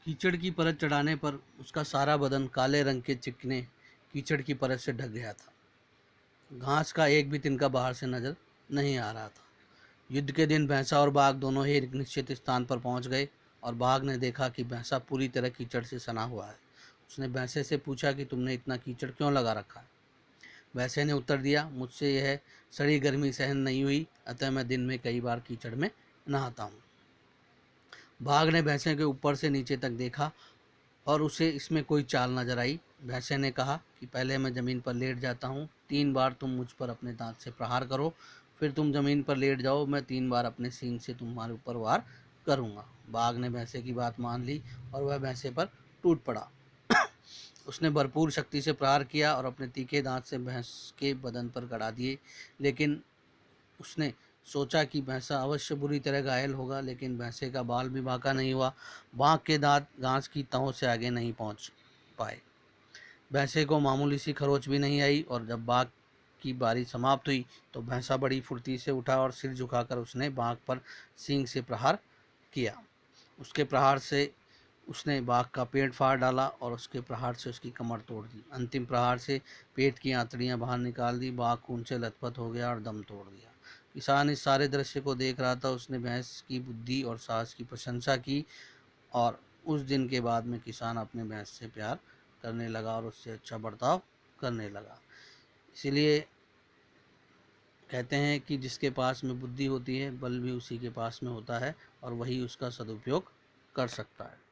कीचड़ की परत चढ़ाने पर उसका सारा बदन काले रंग के चिकने कीचड़ की परत से ढक गया था। घास का एक भी तिनका बाहर से नजर नहीं आ रहा था। युद्ध के दिन भैंसा और बाघ दोनों ही एक निश्चित स्थान पर पहुंच गए और बाघ ने देखा कि भैंसा पूरी तरह कीचड़ से सना हुआ है। उसने भैंसे से पूछा कि तुमने इतना कीचड़ क्यों लगा रखा है। भैंसे ने उत्तर दिया, मुझसे यह सड़ी गर्मी सहन नहीं हुई, अतः मैं दिन में कई बार कीचड़ में नहाता हूँ। बाघ ने भैंसे के ऊपर से नीचे तक देखा और उसे इसमें कोई चाल नजर आई। भैंसे ने कहा कि पहले मैं ज़मीन पर लेट जाता हूँ, 3 बार तुम मुझ पर अपने दांत से प्रहार करो, फिर तुम ज़मीन पर लेट जाओ, मैं 3 बार अपने सींग से तुम्हारे ऊपर वार करूँगा। बाघ ने भैंसे की बात मान ली और वह भैंसे पर टूट पड़ा। उसने भरपूर शक्ति से प्रहार किया और अपने तीखे दांत से भैंस के बदन पर गड़ा दिए, लेकिन उसने सोचा कि भैंसा अवश्य बुरी तरह घायल होगा, लेकिन भैंसे का बाल भी बांका नहीं हुआ। बाघ के दांत घास की तहों से आगे नहीं पहुंच पाए। भैंसे को मामूली सी खरोच भी नहीं आई और जब बाघ की बारी समाप्त हुई तो भैंसा बड़ी फुर्ती से उठा और सिर झुकाकर उसने बाघ पर सींग से प्रहार किया। उसके प्रहार से उसने बाघ का पेट फाड़ डाला और उसके प्रहार से उसकी कमर तोड़ दी। अंतिम प्रहार से पेट की आंतड़ियां बाहर निकाल दी। बाघ खून से लथपथ हो गया और दम तोड़ दिया। किसान इस सारे दृश्य को देख रहा था। उसने भैंस की बुद्धि और साहस की प्रशंसा की और उस दिन के बाद में किसान अपने भैंस से प्यार करने लगा और उससे अच्छा बर्ताव करने लगा। इसीलिए कहते हैं कि जिसके पास में बुद्धि होती है, बल भी उसी के पास में होता है और वही उसका सदुपयोग कर सकता है।